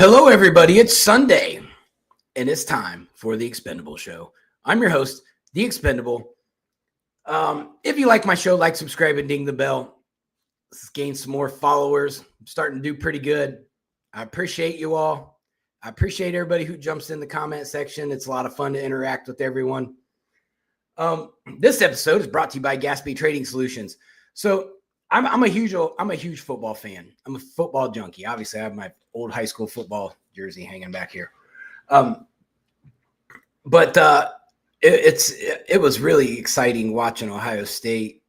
Hello, everybody. It's Sunday, and it's time for the Expendable Show. I'm your host, the Expendable. If you like my show, like, subscribe, and ding the bell. Let's gain some more followers. I'm starting to do pretty good. I appreciate you all. I appreciate everybody who jumps in the comment section. It's a lot of fun to interact with everyone. This episode is brought to you by Gatsby Trading Solutions. So I'm a huge football fan. I'm a football junkie. Obviously, I have my old high school football jersey hanging back here. It was really exciting watching Ohio State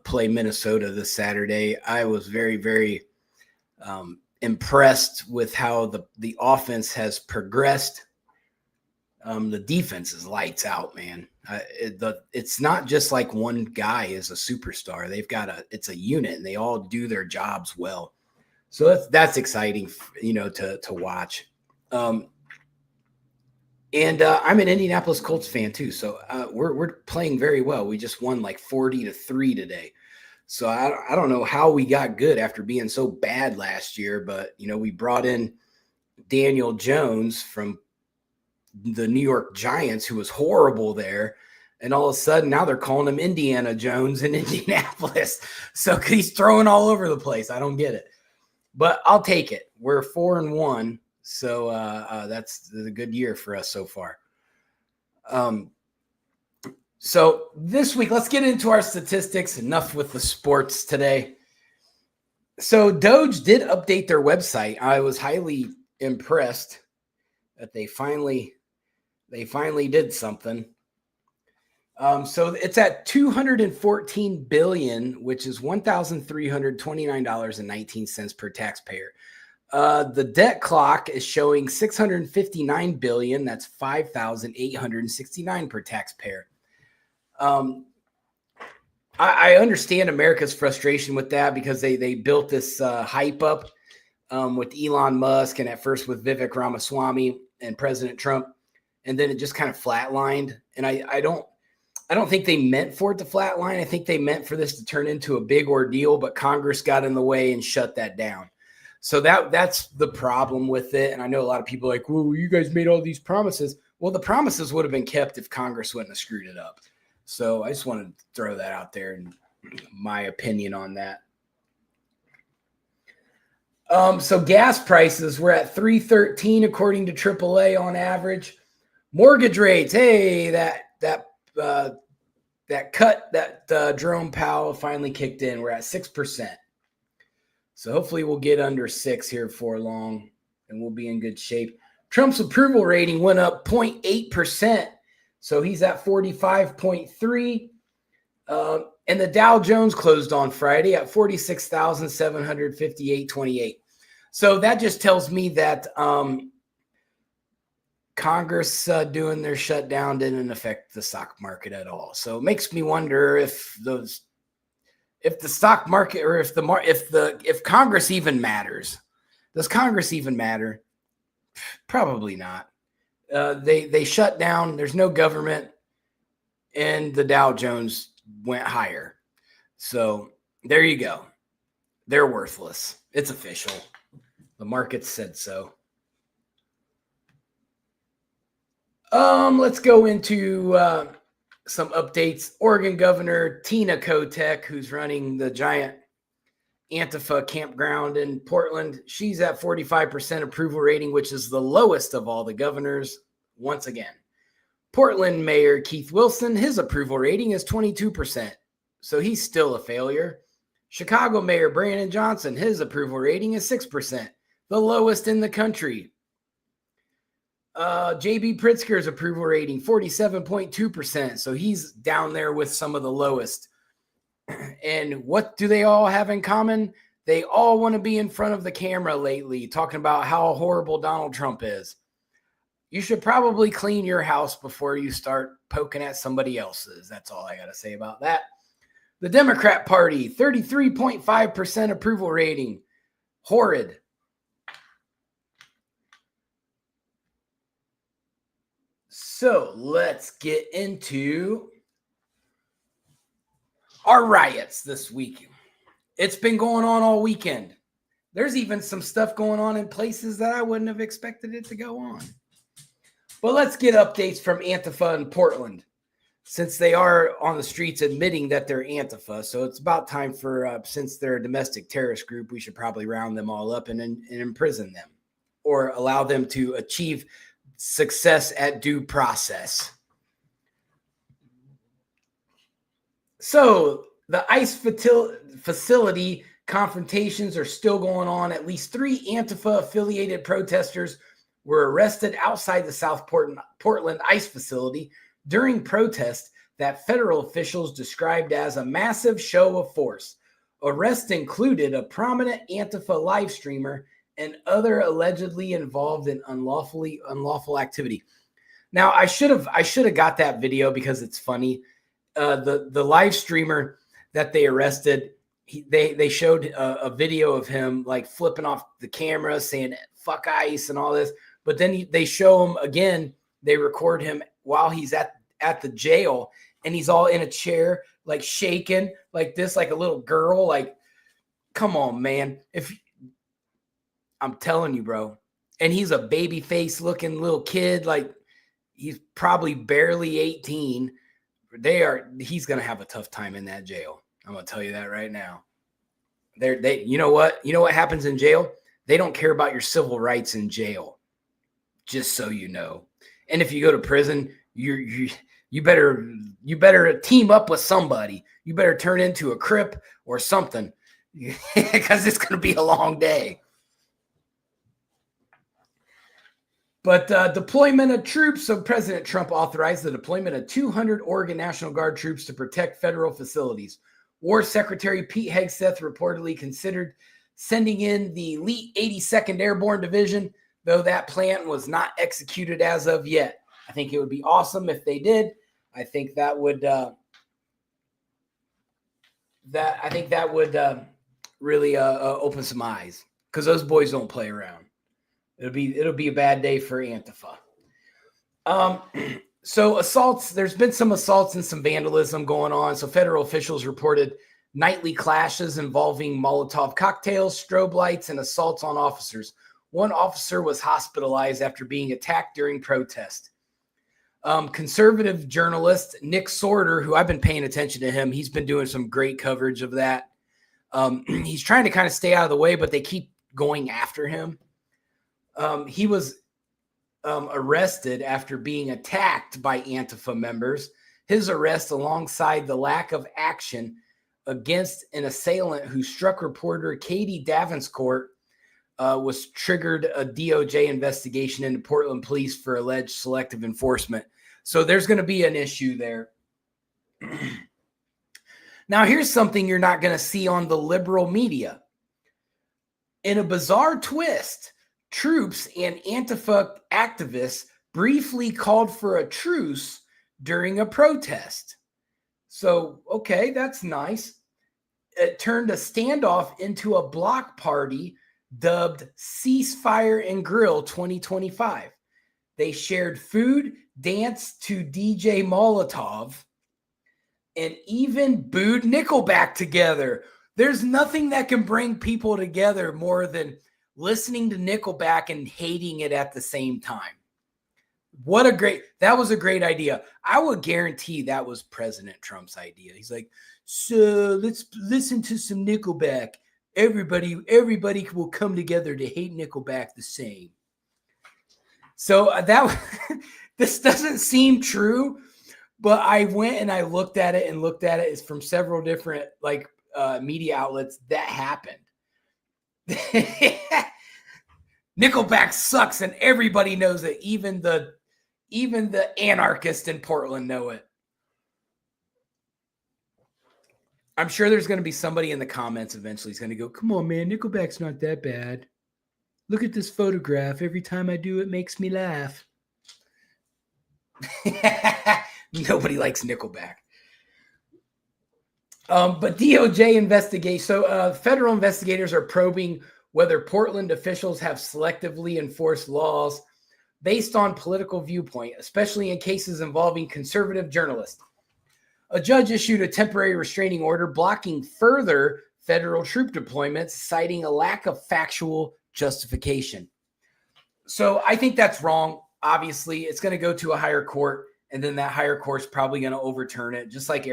play Minnesota this Saturday. I was very, very impressed with how the offense has progressed. The defense is lights out, man. It's not just like one guy is a superstar. It's a unit, and they all do their jobs well. So that's exciting, to watch. And I'm an Indianapolis Colts fan too. So we're playing very well. We just won like 40-3 today. So I don't know how we got good after being so bad last year, but we brought in Daniel Jones from the New York Giants, who was horrible there. And all of a sudden now they're calling him Indiana Jones in Indianapolis. So he's throwing all over the place. I don't get it, but I'll take it. We're 4-1. So that's a good year for us so far. So this week, let's get into our statistics. Enough with the sports today. So Doge did update their website. I was highly impressed that they finally did something. So it's at $214 billion, which is $1,329.19 per taxpayer. The debt clock is showing $659 billion. That's $5,869 per taxpayer. I understand America's frustration with that because they built this hype up with Elon Musk and at first with Vivek Ramaswamy and President Trump, and then it just kind of flatlined. And I don't think they meant for it to flatline. I think they meant for this to turn into a big ordeal, but Congress got in the way and shut that down. So that's the problem with it. And I know a lot of people are like, well, you guys made all these promises. Well, the promises would have been kept if Congress wouldn't have screwed it up. So I just wanted to throw that out there and my opinion on that. So gas prices, we're at $3.13 according to AAA on average. Mortgage rates, hey, that Jerome Powell finally kicked in. We're at 6%. So hopefully we'll get under 6 here before long, and we'll be in good shape. Trump's approval rating went up 0.8%. So he's at 45.3. And the Dow Jones closed on Friday at 46,758.28. So that just tells me that Congress doing their shutdown didn't affect the stock market at all. So it makes me wonder if the stock market, or if Congress even matters. Does Congress even matter? Probably not. They shut down. There's no government, and the Dow Jones went higher. So there you go. They're worthless. It's official. The market said so. Let's go into some updates. Oregon Governor Tina Kotek, who's running the giant Antifa campground in Portland, she's at 45% approval rating, which is the lowest of all the governors once again. Portland Mayor Keith Wilson, his approval rating is 22%, so he's still a failure. Chicago Mayor Brandon Johnson, his approval rating is 6%, the lowest in the country. J.B. Pritzker's approval rating, 47.2%. So he's down there with some of the lowest. And what do they all have in common? They all want to be in front of the camera lately, talking about how horrible Donald Trump is. You should probably clean your house before you start poking at somebody else's. That's all I got to say about that. The Democrat Party, 33.5% approval rating. Horrid. So let's get into our riots this week. It's been going on all weekend. There's even some stuff going on in places that I wouldn't have expected it to go on. But let's get updates from Antifa in Portland, since they are on the streets admitting that they're Antifa. So it's about time for, since they're a domestic terrorist group, we should probably round them all up and imprison them, or allow them to achieve success at due process. So the ICE facility confrontations are still going on. At least 3 Antifa-affiliated protesters were arrested outside the South Portland ICE facility during protests that federal officials described as a massive show of force. Arrests included a prominent Antifa live streamer and other allegedly involved in unlawful activity. Now, I should have got that video because it's funny. The live streamer that they arrested, they showed a video of him like flipping off the camera, saying "fuck ICE" and all this. But then they show him again. They record him while he's at the jail, and he's all in a chair, like shaking like this, like a little girl. Like, come on, man! I'm telling you, bro. And he's a baby face looking little kid, like he's probably barely 18. He's gonna have a tough time in that jail. I'm gonna tell you that right now. You know what happens in jail? They don't care about your civil rights in jail. Just so you know. And if you go to prison, you better team up with somebody. You better turn into a Crip or something, because it's gonna be a long day. But deployment of troops. So President Trump authorized the deployment of 200 Oregon National Guard troops to protect federal facilities. War Secretary Pete Hegseth reportedly considered sending in the elite 82nd Airborne Division, though that plan was not executed as of yet. I think it would be awesome if they did. I think that would really open some eyes, because those boys don't play around. It'll be a bad day for Antifa. So assaults, there's been some assaults and some vandalism going on. So federal officials reported nightly clashes involving Molotov cocktails, strobe lights, and assaults on officers. One officer was hospitalized after being attacked during protest. Conservative journalist Nick Sorter, who I've been paying attention to him, he's been doing some great coverage of that. He's trying to kind of stay out of the way, but they keep going after him. He was arrested after being attacked by Antifa members. His arrest, alongside the lack of action against an assailant who struck reporter Katie Davenport, was triggered a DOJ investigation into Portland police for alleged selective enforcement. So there's going to be an issue there. Now, here's something you're not going to see on the liberal media. In a bizarre twist, troops and Antifa activists briefly called for a truce during a protest. So, okay, that's nice. It turned a standoff into a block party dubbed Ceasefire and Grill 2025. They shared food, danced to DJ Molotov, and even booed Nickelback together. There's nothing that can bring people together more than listening to Nickelback and hating it at the same time. That was a great idea. I would guarantee that was President Trump's idea. He's like, so let's listen to some Nickelback. Everybody will come together to hate Nickelback the same. So this doesn't seem true, but I went and I looked at it It's from several different media outlets that happened. Nickelback sucks, and everybody knows it. Even the anarchists in Portland know it. I'm sure there's going to be somebody in the comments eventually who's going to go, come on, man, Nickelback's not that bad. Look at this photograph. Every time I do, it makes me laugh. Nobody likes Nickelback. But DOJ investigation. So federal investigators are probing whether Portland officials have selectively enforced laws based on political viewpoint, especially in cases involving conservative journalists. A judge issued a temporary restraining order blocking further federal troop deployments, citing a lack of factual justification. So I think that's wrong. Obviously, it's going to go to a higher court, and then that higher court's probably going to overturn it, just like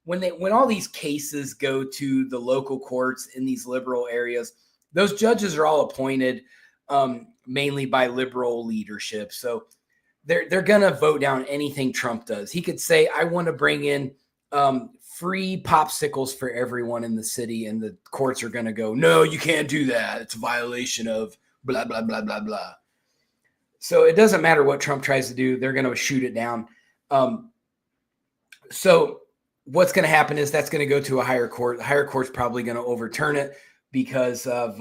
when all these cases go to the local courts in these liberal areas, those judges are all appointed mainly by liberal leadership. So they're going to vote down anything Trump does. He could say, I want to bring in free popsicles for everyone in the city, and the courts are going to go, no, you can't do that. It's a violation of blah, blah, blah, blah, blah. So it doesn't matter what Trump tries to do. They're going to shoot it down. So what's going to happen is that's going to go to a higher court. The higher court's probably going to overturn it because of,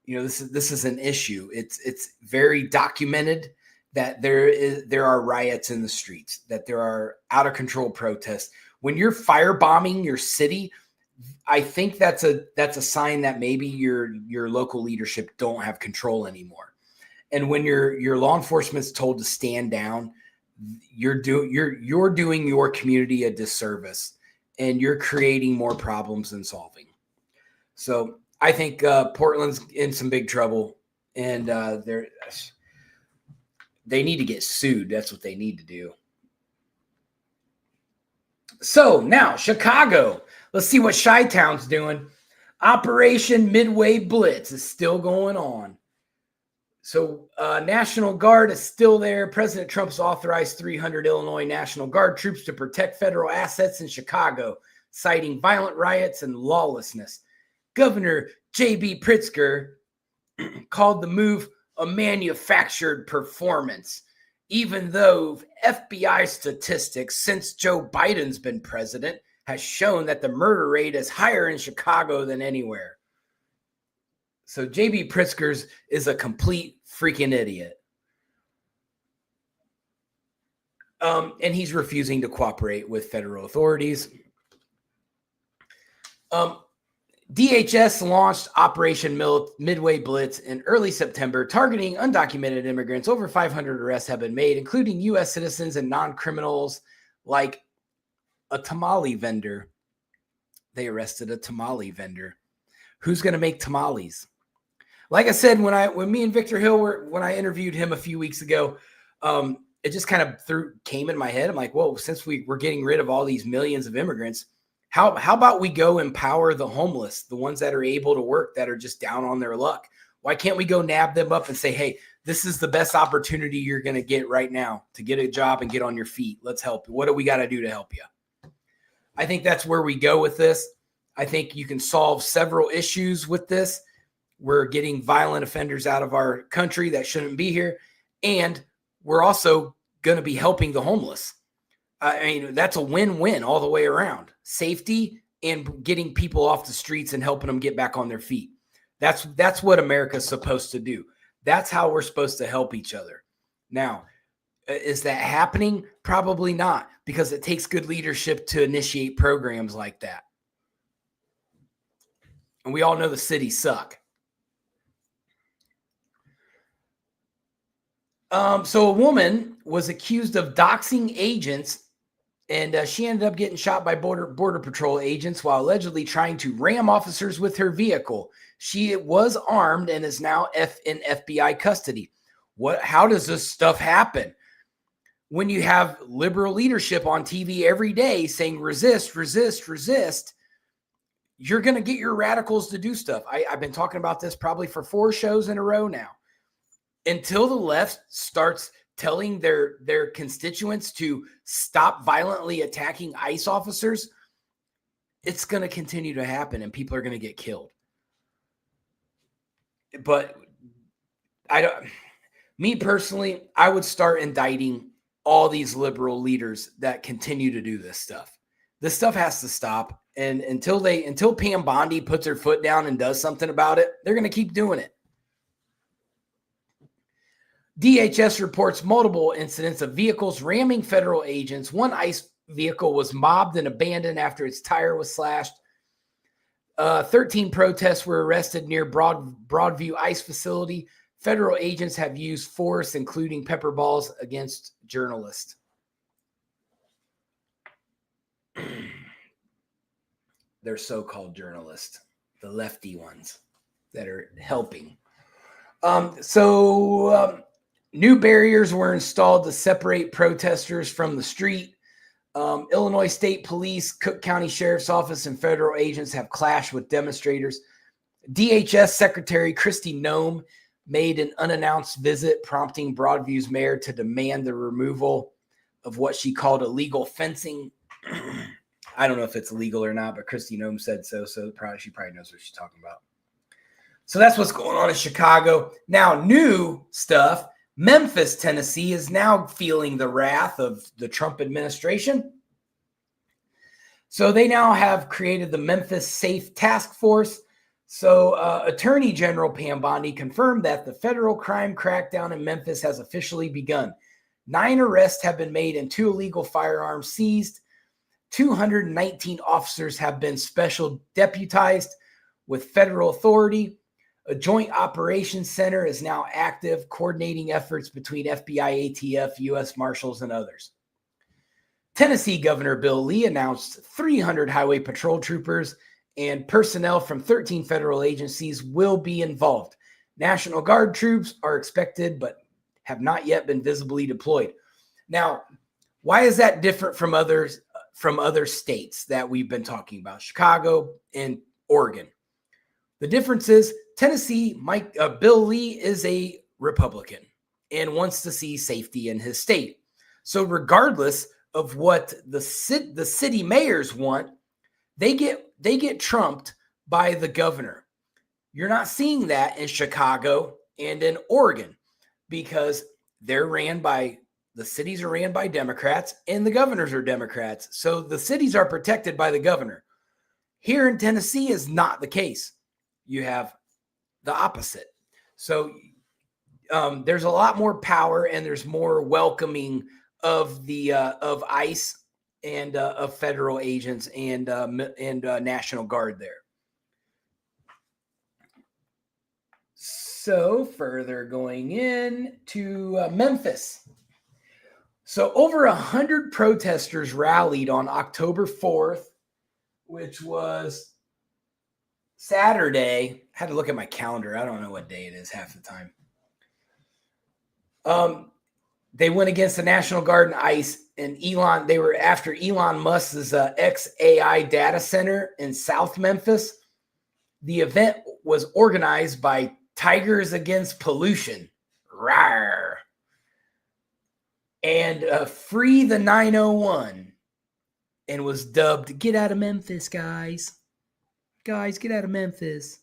this is an issue. It's very documented that there are riots in the streets, that there are out of control protests. When you're firebombing your city, I think that's a sign that maybe your local leadership don't have control anymore. And when your law enforcement's told to stand down, you're doing your community a disservice, and you're creating more problems than solving. So I think Portland's in some big trouble, and they need to get sued. That's what they need to do. So now Chicago. Let's see what Chi-Town's doing. Operation Midway Blitz is still going on. So National Guard is still there. President Trump's authorized 300 Illinois National Guard troops to protect federal assets in Chicago, citing violent riots and lawlessness. Governor J.B. Pritzker called the move a manufactured performance, even though FBI statistics since Joe Biden's been president has shown that the murder rate is higher in Chicago than anywhere. So J.B. Pritzker is a complete freaking idiot. And he's refusing to cooperate with federal authorities. DHS launched Operation Midway Blitz in early September, targeting undocumented immigrants. Over 500 arrests have been made, including U.S. citizens and non-criminals like a tamale vendor. They arrested a tamale vendor. Who's going to make tamales? Like I said, when me and Victor Hill when I interviewed him a few weeks ago, it just kind of came in my head. I'm like, whoa, since we're getting rid of all these millions of immigrants, how about we go empower the homeless, the ones that are able to work, that are just down on their luck? Why can't we go nab them up and say, hey, this is the best opportunity you're going to get right now to get a job and get on your feet. Let's help you. What do we got to do to help you? I think that's where we go with this. I think you can solve several issues with this. We're getting violent offenders out of our country that shouldn't be here. And we're also going to be helping the homeless. I mean, that's a win-win all the way around. Safety and getting people off the streets and helping them get back on their feet. That's what America's supposed to do. That's how we're supposed to help each other. Now, is that happening? Probably not, because it takes good leadership to initiate programs like that. And we all know the cities suck. So a woman was accused of doxing agents, and she ended up getting shot by Border Patrol agents while allegedly trying to ram officers with her vehicle. She was armed and is now in FBI custody. How does this stuff happen? When you have liberal leadership on TV every day saying resist, resist, resist, you're going to get your radicals to do stuff. I've been talking about this probably for 4 shows in a row now. Until the left starts telling their constituents to stop violently attacking ICE officers, it's going to continue to happen and people are going to get killed. But me personally, I would start indicting all these liberal leaders that continue to do this stuff. This stuff has to stop. And until Pam Bondi puts her foot down and does something about it, they're going to keep doing it. DHS reports multiple incidents of vehicles ramming federal agents. One ICE vehicle was mobbed and abandoned after its tire was slashed. 13 protests were arrested near Broadview ICE facility. Federal agents have used force, including pepper balls, against journalists. their so-called journalists, the lefty ones that are helping. New barriers were installed to separate protesters from the street. Illinois State Police, Cook County Sheriff's Office, and federal agents have clashed with demonstrators. DHS Secretary Kristi Noem made an unannounced visit, prompting Broadview's mayor to demand the removal of what she called illegal fencing. I don't know if it's illegal or not, but Kristi Noem said so. So she probably knows what she's talking about. So that's what's going on in Chicago. Now, new stuff. Memphis, Tennessee is now feeling the wrath of the Trump administration. So they now have created the Memphis Safe Task Force. So Attorney General Pam Bondi confirmed that the federal crime crackdown in Memphis has officially begun. 9 arrests have been made and 2 illegal firearms seized. 219 officers have been special deputized with federal authority. A joint operations center is now active, coordinating efforts between FBI, ATF, U.S. Marshals, and others. Tennessee Governor Bill Lee announced 300 highway patrol troopers and personnel from 13 federal agencies will be involved. National Guard troops are expected, but have not yet been visibly deployed. Now, why is that different from other states that we've been talking about, Chicago and Oregon? The difference is Tennessee, Bill Lee is a Republican and wants to see safety in his state. So regardless of what the city mayors want, they get trumped by the governor. You're not seeing that in Chicago and in Oregon because the cities are ran by Democrats and the governors are Democrats. So the cities are protected by the governor. Here in Tennessee is not the case. You have the opposite. So there's a lot more power and there's more welcoming of ICE and of federal agents and National Guard there. So further going in to Memphis. So over 100 protesters rallied on October 4th, which was Saturday. I had to look at my calendar. I don't know what day it is half the time. They went against the National Guard and ICE, and they were after Elon Musk's XAI data center in South Memphis. The event was organized by Tigers Against Pollution, rawr, and Free the 901, and was dubbed "Get Out of Memphis, guys. Guys, get out of Memphis."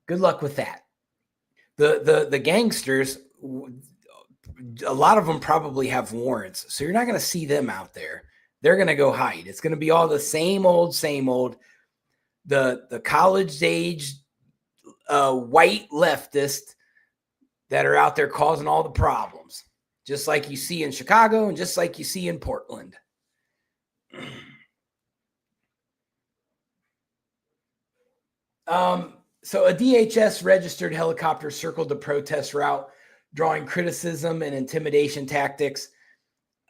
Good luck with that. The gangsters, a lot of them probably have warrants, so you're not going to see them out there. They're going to go hide. It's going to be all the same old. The college-age white leftists that are out there causing all the problems, just like you see in Chicago and just like you see in Portland. So a DHS registered helicopter circled the protest route, drawing criticism and intimidation tactics.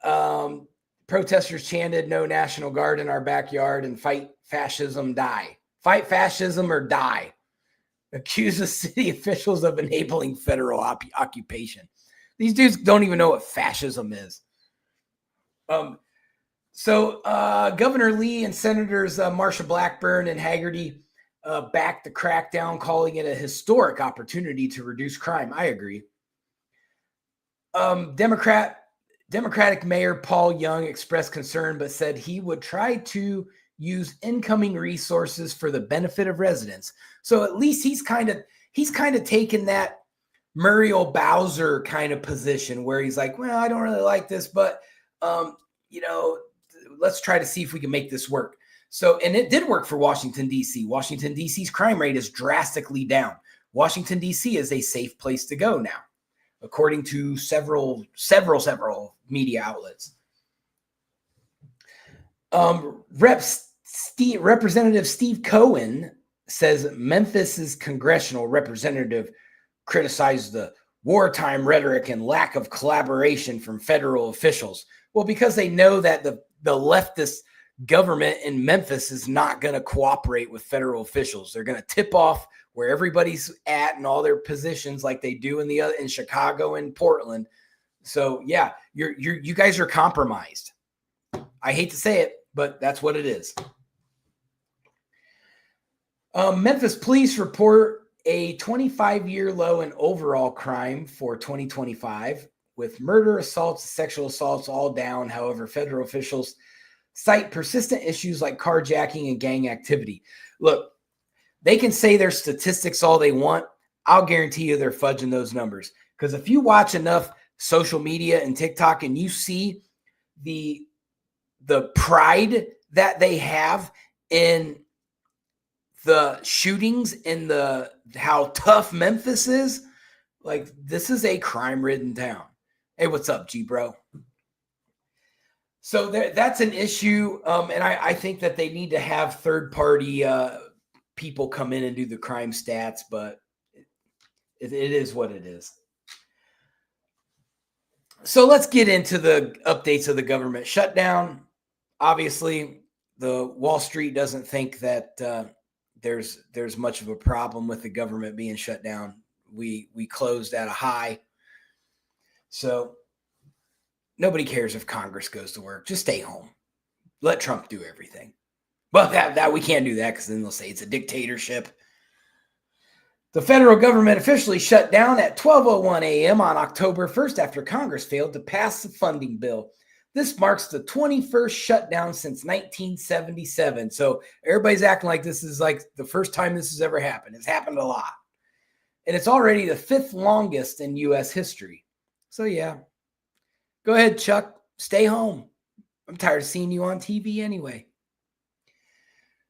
Protesters chanted, "No National Guard in our backyard," and "Fight fascism, die." Fight fascism or die. Accused the city officials of enabling federal occupation. These dudes don't even know what fascism is. Governor Lee and Senators Marsha Blackburn and Haggerty backed the crackdown, calling it a historic opportunity to reduce crime. I agree. Democratic Mayor Paul Young expressed concern, but said he would try to use incoming resources for the benefit of residents. So at least he's kind of taken that Muriel Bowser kind of position where he's like, well, I don't really like this, but let's try to see if we can make this work. So, and it did work for Washington, D.C. Washington, D.C.'s crime rate is drastically down. Washington, D.C. is a safe place to go now, according to several media outlets. Representative Steve Cohen says Memphis's congressional representative criticized the wartime rhetoric and lack of collaboration from federal officials. Well, because they know that the leftists government in Memphis is not going to cooperate with federal officials. They're going to tip off where everybody's at and all their positions like they do in Chicago and Portland. So yeah, you guys are compromised. I hate to say it, but that's what it is. Memphis police report a 25-year low in overall crime for 2025, with murder, assaults, sexual assaults all down. However, federal officials cite persistent issues like carjacking and gang activity. Look, they can say their statistics all they want. I'll guarantee you they're fudging those numbers. Because if you watch enough social media and TikTok and you see the pride that they have in the shootings and how tough Memphis is, like, this is a crime-ridden town. Hey, what's up, G bro? So that's an issue, and I think that they need to have third-party people come in and do the crime stats, but it is what it is. So let's get into the updates of the government shutdown. Obviously, the Wall Street doesn't think that there's much of a problem with the government being shut down. We closed at a high. So nobody cares if Congress goes to work. Just stay home. Let Trump do everything. But that we can't do that because then they'll say it's a dictatorship. The federal government officially shut down at 12:01 a.m. on October 1st after Congress failed to pass the funding bill. This marks the 21st shutdown since 1977. So everybody's acting like this is like the first time this has ever happened. It's happened a lot. And it's already the 5th longest in U.S. history. So yeah, go ahead, Chuck. Stay home. I'm tired of seeing you on TV anyway.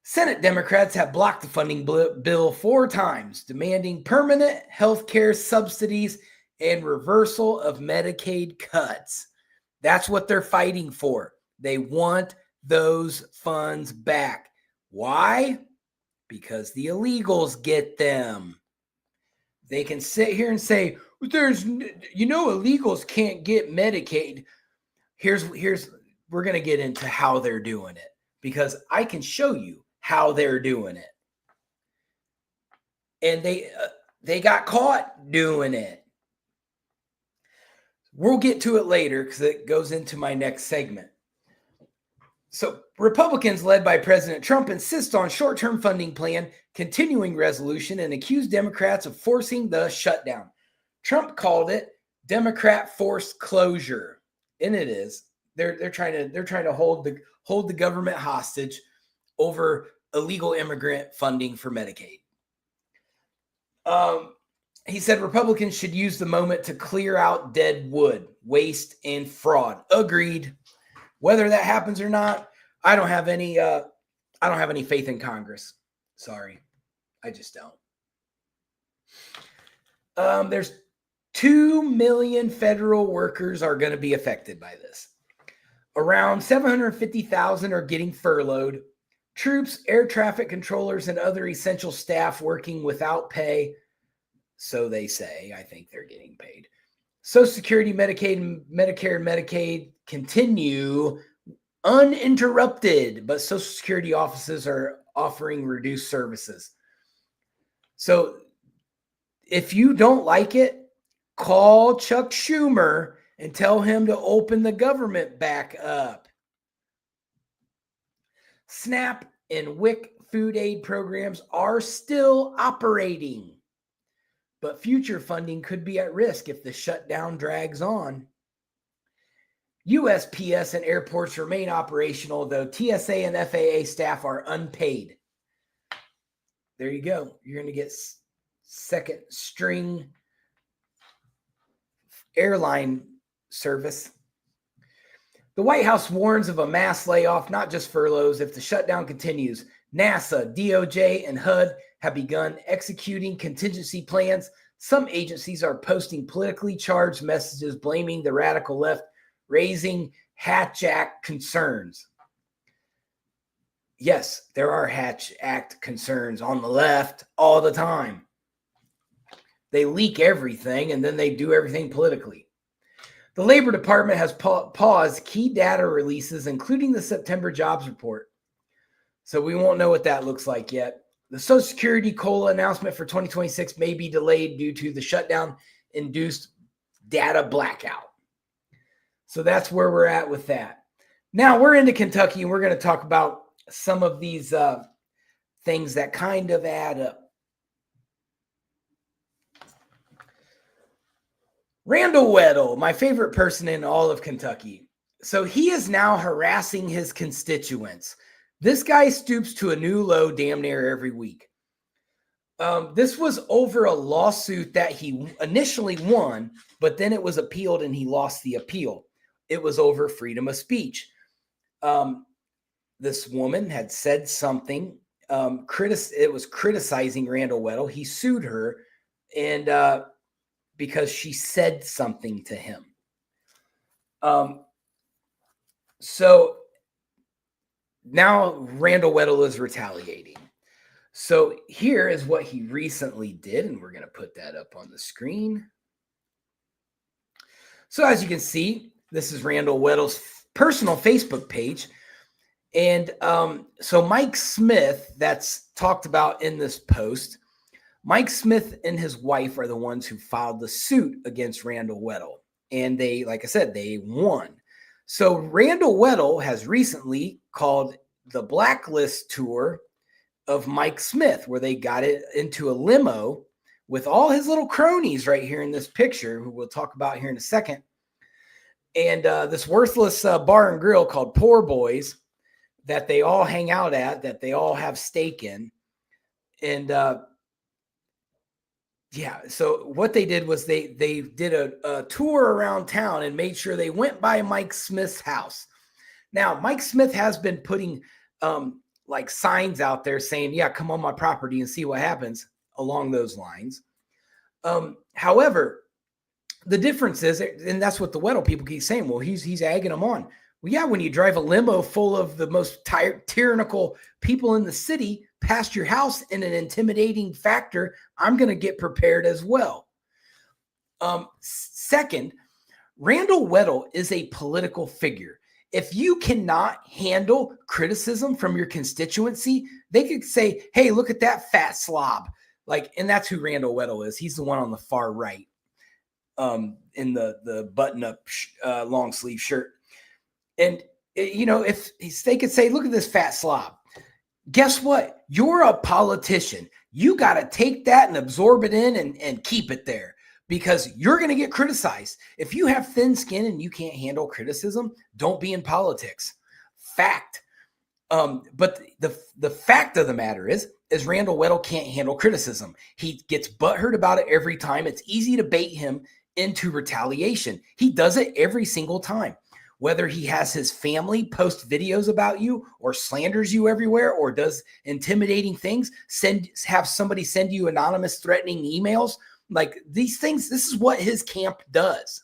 Senate Democrats have blocked the funding bill 4 times, demanding permanent health care subsidies and reversal of Medicaid cuts. That's what they're fighting for. They want those funds back. Why? Because the illegals get them. They can sit here and say, illegals can't get Medicaid. We're going to get into how they're doing it, because I can show you how they're doing it. And they got caught doing it. We'll get to it later because it goes into my next segment. So Republicans led by President Trump insist on short-term funding plan, continuing resolution, and accuse Democrats of forcing the shutdown. Trump called it Democrat forced closure, and it is. They're trying to hold the government hostage over illegal immigrant funding for Medicaid. He said Republicans should use the moment to clear out dead wood, waste, and fraud. Agreed. Whether that happens or not, I don't have any faith in Congress. Sorry. I just don't. There's 2 million federal workers are going to be affected by this. Around 750,000 are getting furloughed. Troops, air traffic controllers, and other essential staff working without pay. So they say. I think they're getting paid. Social Security, Medicaid, Medicare, and Medicaid continue uninterrupted, but Social Security offices are offering reduced services. So if you don't like it, call Chuck Schumer and tell him to open the government back up. SNAP and WIC food aid programs are still operating, but future funding could be at risk if the shutdown drags on. USPS and airports remain operational, though TSA and FAA staff are unpaid. There you go. You're going to get second string airline service. The White House warns of a mass layoff, not just furloughs, if the shutdown continues. NASA, DOJ, and HUD have begun executing contingency plans. Some agencies are posting politically charged messages blaming the radical left, raising Hatch Act concerns. Yes, there are Hatch Act concerns on the left all the time. They leak everything and then they do everything politically. The Labor Department has paused key data releases, including the September jobs report. So we won't know what that looks like yet. The Social Security COLA announcement for 2026 may be delayed due to the shutdown-induced data blackout. So that's where we're at with that. Now we're into Kentucky, and we're going to talk about some of these things that kind of add up. Randall Weddle, my favorite person in all of Kentucky. So he is now harassing his constituents. This guy stoops to a new low damn near every week. This was over a lawsuit that he initially won, but then it was appealed and he lost the appeal. It was over freedom of speech. This woman had said something. It was criticizing Randall Weddle. He sued her, and because she said something to him. So now Randall Weddle is retaliating. So here is what he recently did, and we're going to put that up on the screen. So as you can see, this is Randall Weddle's personal Facebook page. And so Mike Smith, that's talked about in this post, Mike Smith and his wife are the ones who filed the suit against Randall Weddle. And they, like I said, they won. So Randall Weddle has recently called the Blacklist Tour of Mike Smith, where they got it into a limo with all his little cronies right here in this picture, who we'll talk about here in a second. And this worthless bar and grill called Poor Boys that they all hang out at, that they all have stake in. And yeah, so what they did was they did a tour around town and made sure they went by Mike Smith's house. Now, Mike Smith has been putting like signs out there saying, yeah, come on my property and see what happens along those lines. However, the difference is, and that's what the Weddle people keep saying, well, he's egging them on. Well, yeah, when you drive a limo full of the most tyrannical people in the city past your house in an intimidating factor, I'm going to get prepared as well. Second, Randall Weddle is a political figure. If you cannot handle criticism from your constituency, they could say, hey, look at that fat slob. Like, and that's who Randall Weddle is. He's the one on the far right in the button-up long sleeve shirt. And, you know, if they could say, look at this fat slob. Guess what? You're a politician. You got to take that and absorb it in and keep it there, because you're going to get criticized. If you have thin skin and you can't handle criticism, don't be in politics. Fact. But the fact of the matter is Randall Weddle can't handle criticism. He gets butthurt about it every time. It's easy to bait him into retaliation. He does it every single time. Whether he has his family post videos about you or slanders you everywhere or does intimidating things, have somebody send you anonymous threatening emails, like these things, this is what his camp does.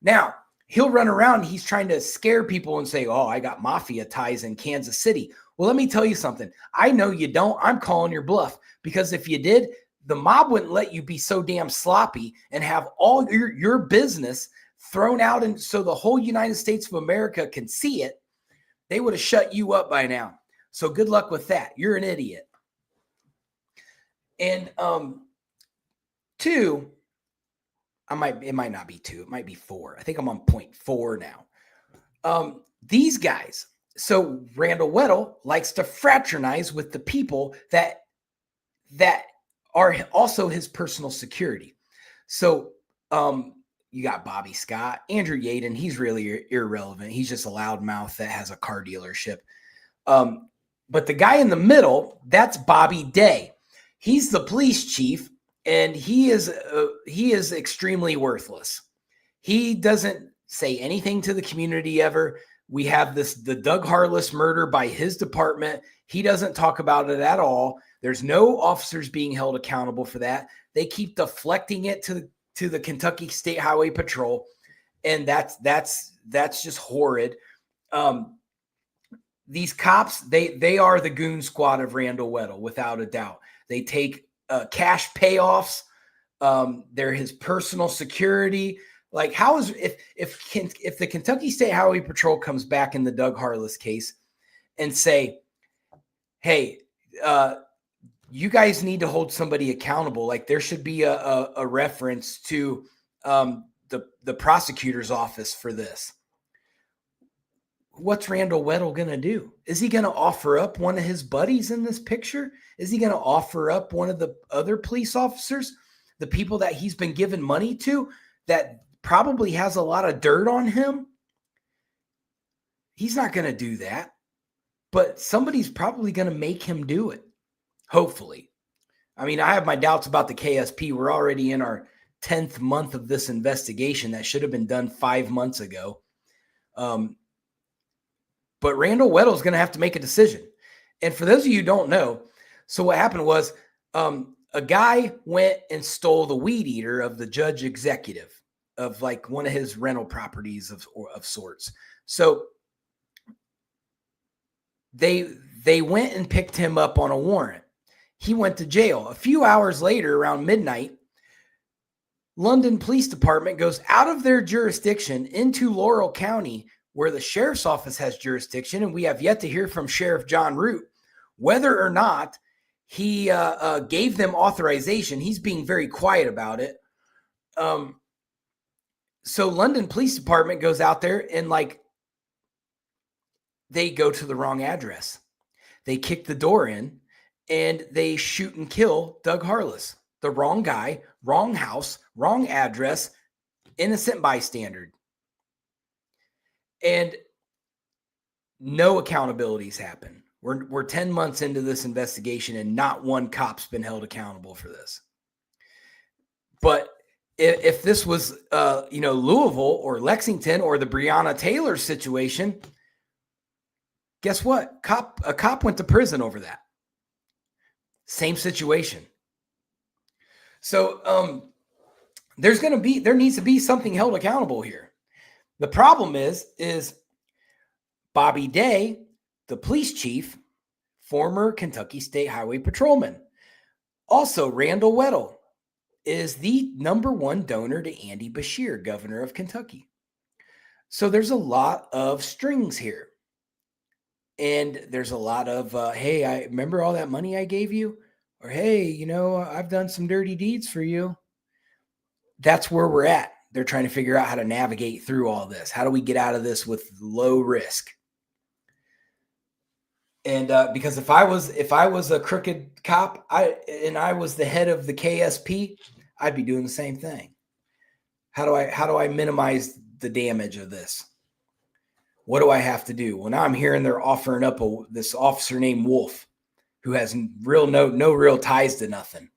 Now, he'll run around and he's trying to scare people and say, oh, I got mafia ties in Kansas City. Well, let me tell you something. I know you don't. I'm calling your bluff, because if you did, the mob wouldn't let you be so damn sloppy and have all your business thrown out, and so the whole United States of America can see it. They would have shut you up by now. So good luck with that. You're an idiot. And two, it might not be two, it might be four. I think I'm on point 4 now. These guys, so Randall Weddle likes to fraternize with the people that are also his personal security. So you got Bobby Scott, Andrew Yaden. He's really irrelevant. He's just a loudmouth that has a car dealership. But the guy in the middle, that's Bobby Day. He's the police chief, and he is extremely worthless. He doesn't say anything to the community ever. We have the Doug Harless murder by his department. He doesn't talk about it at all. There's no officers being held accountable for that. They keep deflecting it to the Kentucky State Highway Patrol, and that's just horrid. These cops, they are the goon squad of Randall Weddle, without a doubt. They take cash payoffs. They're his personal security. Like, how is if the Kentucky State Highway Patrol comes back in the Doug Harless case and say, hey, you guys need to hold somebody accountable. Like, there should be a reference to the prosecutor's office for this. What's Randall Weddle going to do? Is he going to offer up one of his buddies in this picture? Is he going to offer up one of the other police officers, the people that he's been giving money to that probably has a lot of dirt on him? He's not going to do that, but somebody's probably going to make him do it. Hopefully. I mean, I have my doubts about the KSP. We're already in our 10th month of this investigation that should have been done 5 months ago. But Randall Weddle is going to have to make a decision. And for those of you who don't know, so what happened was a guy went and stole the weed eater of the judge executive of like one of his rental properties of sorts. So they went and picked him up on a warrant. He went to jail. A few hours later, around midnight, London Police Department goes out of their jurisdiction into Laurel County, where the sheriff's office has jurisdiction, and we have yet to hear from Sheriff John Root whether or not he gave them authorization. He's being very quiet about it. So London Police Department goes out there and they go to the wrong address. They kick the door in and they shoot and kill Doug Harless. The wrong guy, wrong house, wrong address, innocent bystander. And no accountabilities happen. We're 10 months into this investigation and not one cop's been held accountable for this. But if this was, Louisville or Lexington or the Breonna Taylor situation, guess what? A cop went to prison over that. Same situation. So there needs to be something held accountable here. The problem is Bobby Day, the police chief, former Kentucky State Highway Patrolman. Also, Randall Weddle is the #1 donor to Andy Beshear, governor of Kentucky. So there's a lot of strings here. And there's a lot of, hey, I remember all that money I gave you? Or, hey, I've done some dirty deeds for you. That's where we're at. They're trying to figure out how to navigate through all this. How do we get out of this with low risk? And because if I was a crooked cop, I was the head of the KSP, I'd be doing the same thing. How do I minimize the damage of this? What do I have to do? Well, now I'm hearing they're offering up this officer named Wolf, who has no real ties to nothing.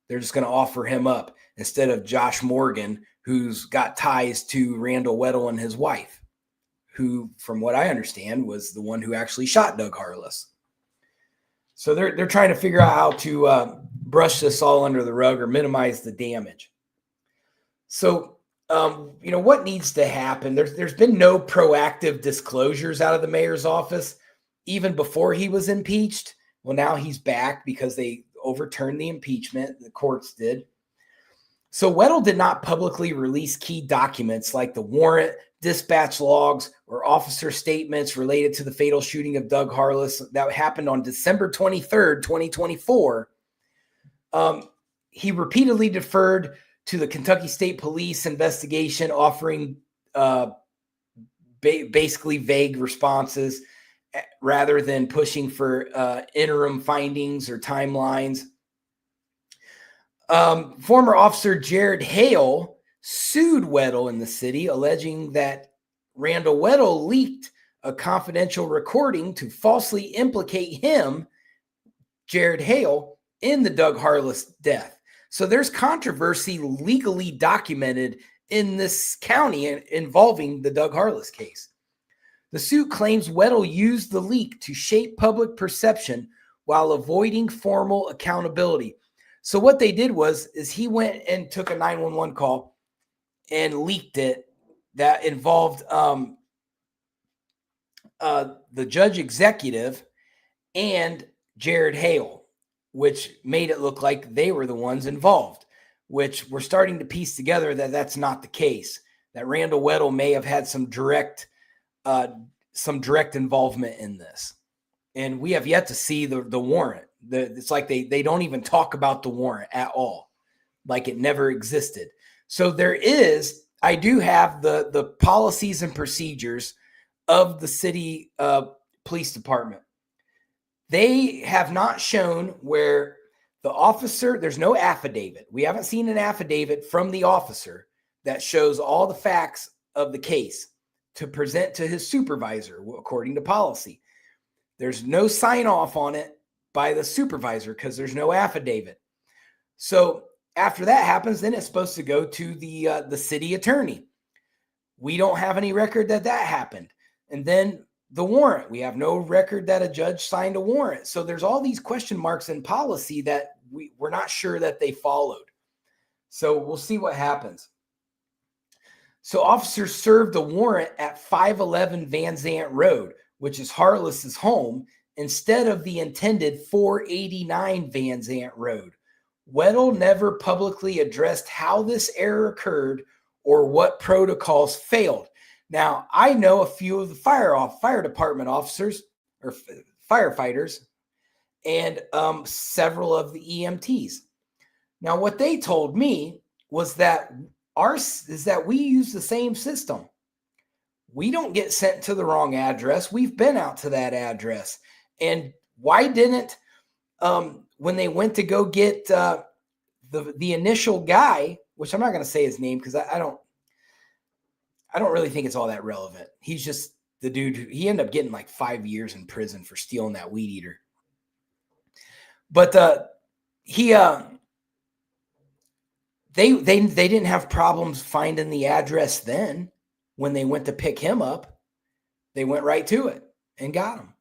They're just going to offer him up instead of Josh Morgan, who's got ties to Randall Weddle and his wife, who, from what I understand, was the one who actually shot Doug Harless. So they're trying to figure out how to brush this all under the rug or minimize the damage. So, what needs to happen? There's been no proactive disclosures out of the mayor's office, even before he was impeached. Well, now he's back because they overturned the impeachment. The courts did. So Weddle did not publicly release key documents like the warrant, dispatch logs, or officer statements related to the fatal shooting of Doug Harless that happened on December 23rd, 2024. He repeatedly deferred to the Kentucky State Police investigation, offering basically vague responses rather than pushing for interim findings or timelines. Former officer Jared Hale sued Weddle in the city, alleging that Randall Weddle leaked a confidential recording to falsely implicate him, Jared Hale, in the Doug Harless death. So there's controversy legally documented in this county involving the Doug Harless case. The suit claims Weddle used the leak to shape public perception while avoiding formal accountability. So what they did is he went and took a 911 call and leaked it that involved the judge executive and Jared Hale, which made it look like they were the ones involved, which we're starting to piece together that that's not the case. that Randall Weddle may have had some direct involvement in this. And we have yet to see the warrant. It's like they don't even talk about the warrant at all, like it never existed. So I do have the policies and procedures of the city police department. They have not shown where the officer, there's no affidavit. We haven't seen an affidavit from the officer that shows all the facts of the case to present to his supervisor, according to policy. There's no sign off on it by the supervisor because there's no affidavit. So after that happens, then it's supposed to go to the city attorney. We don't have any record that happened. And then the warrant, we have no record that a judge signed a warrant. So there's all these question marks in policy that we're not sure that they followed. So we'll see what happens. So officers served the warrant at 511 Van Zant Road, which is Harless's home, instead of the intended 489 Van Zant Road. Weddle never publicly addressed how this error occurred or what protocols failed. Now, I know a few of the fire department officers or firefighters and several of the EMTs. Now, what they told me was that we use the same system. We don't get sent to the wrong address. We've been out to that address. And why didn't, when they went to go get the initial guy, which I'm not going to say his name because I don't really think it's all that relevant. He's just the dude he ended up getting like 5 years in prison for stealing that weed eater. But they didn't have problems finding the address then. When they went to pick him up, they went right to it and got him.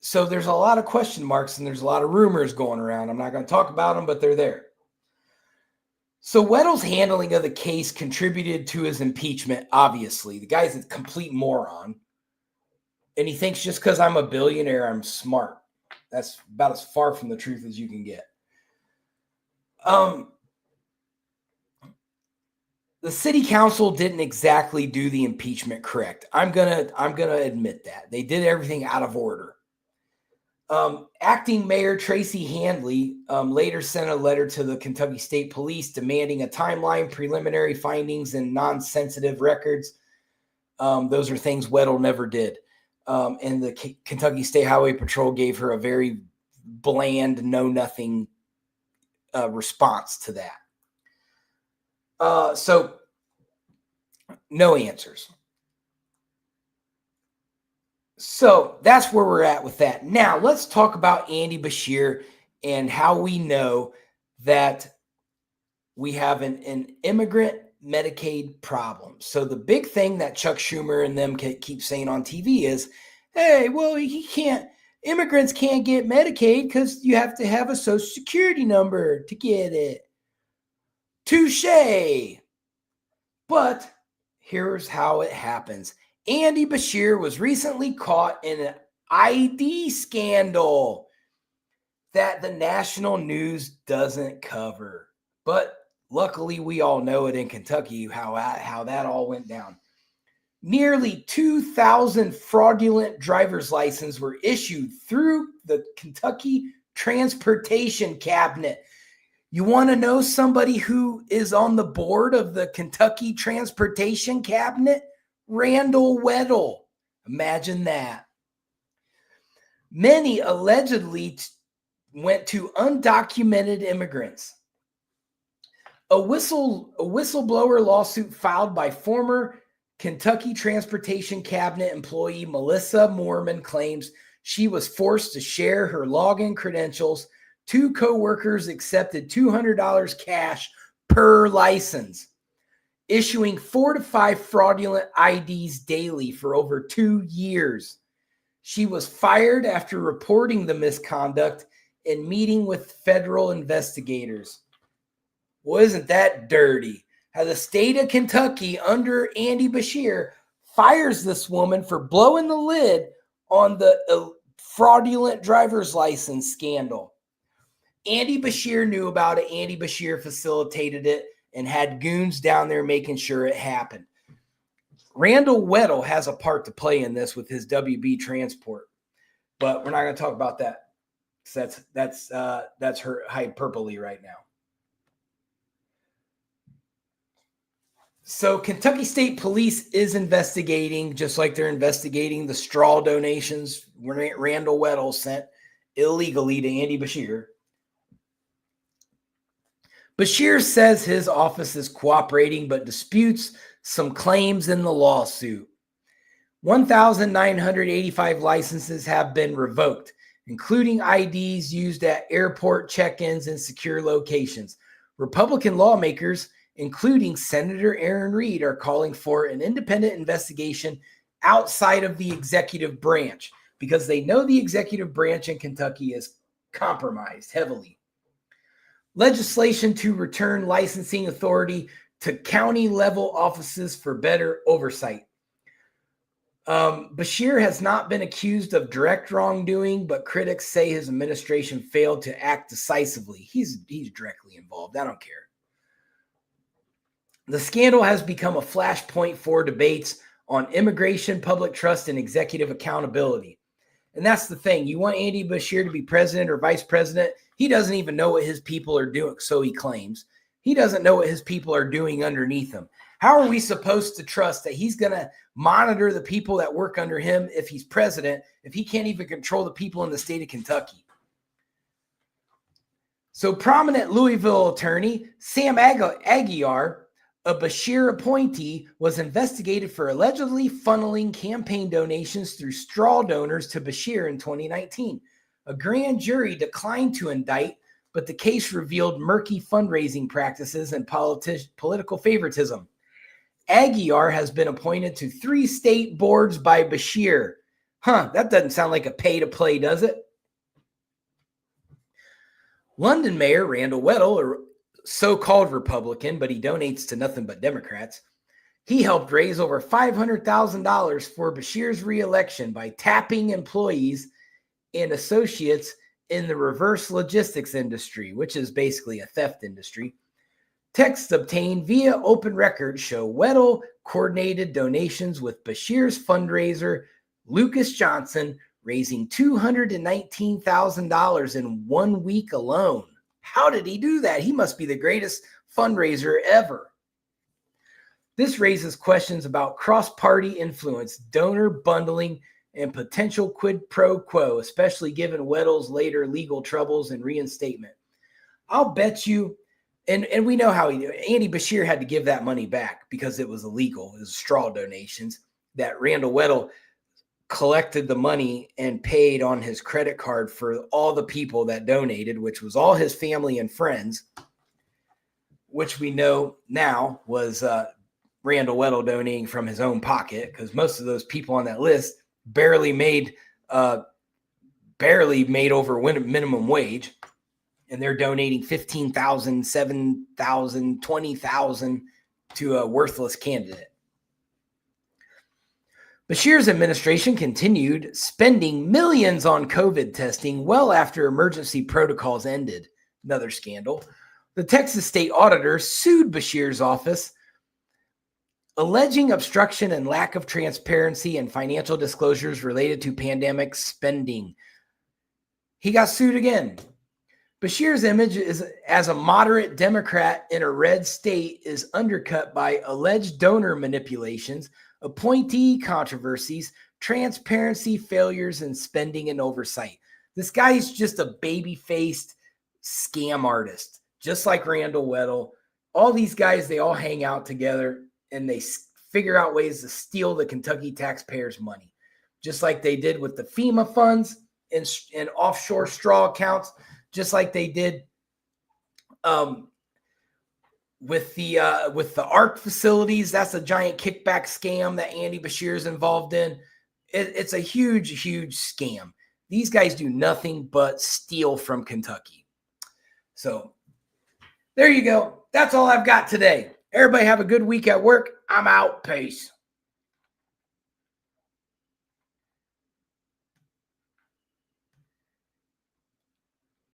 So there's a lot of question marks and there's a lot of rumors going around. I'm not going to talk about them, but they're there. So Weddle's handling of the case contributed to his impeachment, obviously. The guy's a complete moron. And he thinks just because I'm a billionaire, I'm smart. That's about as far from the truth as you can get. The city council didn't exactly do the impeachment correct. I'm gonna admit that. They did everything out of order. Acting Mayor Tracy Handley later sent a letter to the Kentucky State Police demanding a timeline, preliminary findings, and non-sensitive records. Those are things Weddle never did. And the Kentucky State Highway Patrol gave her a very bland, know-nothing response to that. So no answers. So that's where we're at with that. Now let's talk about Andy Beshear and how we know that we have an immigrant Medicaid problem. So the big thing that Chuck Schumer and them keep saying on TV is, hey, well, immigrants can't get Medicaid because you have to have a Social Security number to get it. Touché. But here's how it happens. Andy Beshear was recently caught in an ID scandal that the national news doesn't cover. But luckily, we all know it in Kentucky, how that all went down. Nearly 2,000 fraudulent driver's licenses were issued through the Kentucky Transportation Cabinet. You want to know somebody who is on the board of the Kentucky Transportation Cabinet? Randall Weddle. Imagine that. Many allegedly went to undocumented immigrants. A whistleblower lawsuit filed by former Kentucky Transportation Cabinet employee Melissa Moorman claims she was forced to share her login credentials. Two co-workers accepted $200 cash per license, issuing 4 to 5 fraudulent IDs daily for over 2 years. She was fired after reporting the misconduct and meeting with federal investigators. Well, isn't that dirty? How the state of Kentucky under Andy Beshear fires this woman for blowing the lid on the fraudulent driver's license scandal. Andy Beshear knew about it. Andy Beshear facilitated it. and had goons down there making sure it happened. Randall Weddle has a part to play in this with his WB transport, but we're not going to talk about that. That's her hyperbole right now. So Kentucky State Police is investigating, just like they're investigating the straw donations Randall Weddle sent illegally to Andy Beshear. Beshear says his office is cooperating, but disputes some claims in the lawsuit. 1,985 licenses have been revoked, including IDs used at airport check-ins and secure locations. Republican lawmakers, including Senator Aaron Reed, are calling for an independent investigation outside of the executive branch because they know the executive branch in Kentucky is compromised heavily. Legislation to return licensing authority to county-level offices for better oversight. Beshear has not been accused of direct wrongdoing, but critics say his administration failed to act decisively. He's directly involved. I don't care. The scandal has become a flashpoint for debates on immigration, public trust, and executive accountability. And that's the thing. You want Andy Beshear to be president or vice president. He doesn't even know what his people are doing, so he claims. He doesn't know what his people are doing underneath him. How are we supposed to trust that he's going to monitor the people that work under him if he's president, if he can't even control the people in the state of Kentucky? So prominent Louisville attorney Sam Aguiar, a Beshear appointee, was investigated for allegedly funneling campaign donations through straw donors to Beshear in 2019. A grand jury declined to indict, but the case revealed murky fundraising practices and political favoritism. Aguiar has been appointed to 3 state boards by Beshear. That doesn't sound like a pay-to-play, does it? London Mayor Randall Weddle, a so-called Republican, but he donates to nothing but Democrats. He helped raise over $500,000 for Beshear's re-election by tapping employees and associates in the reverse logistics industry, which is basically a theft industry. Texts obtained via open records show Weddle coordinated donations with Beshear's fundraiser, Lucas Johnson, raising $219,000 in 1 week alone. How did he do that? He must be the greatest fundraiser ever. This raises questions about cross-party influence, donor bundling, and potential quid pro quo, especially given Weddle's later legal troubles and reinstatement. I'll bet you, and we know how Andy Beshear had to give that money back because it was illegal. It was straw donations that Randall Weddle collected the money and paid on his credit card for all the people that donated, which was all his family and friends, which we know now was Randall Weddle donating from his own pocket, because most of those people on that list barely made over minimum wage, and they're donating $15,000, $7,000, $20,000 to a worthless candidate. Beshear's administration continued spending millions on COVID testing well after emergency protocols ended. Another scandal. The Texas state auditor sued Beshear's office, alleging obstruction and lack of transparency and financial disclosures related to pandemic spending. He got sued again. Beshear's image as a moderate Democrat in a red state is undercut by alleged donor manipulations, appointee controversies, transparency failures, and spending and oversight. This guy's just a baby-faced scam artist, just like Randall Weddle. All these guys, they all hang out together, and they figure out ways to steal the Kentucky taxpayers' money, just like they did with the FEMA funds and offshore straw accounts, just like they did with the ARC facilities. That's a giant kickback scam that Andy Beshear is involved in. It's a huge, huge scam. These guys do nothing but steal from Kentucky. So there you go. That's all I've got today. Everybody have a good week at work. I'm out. Peace.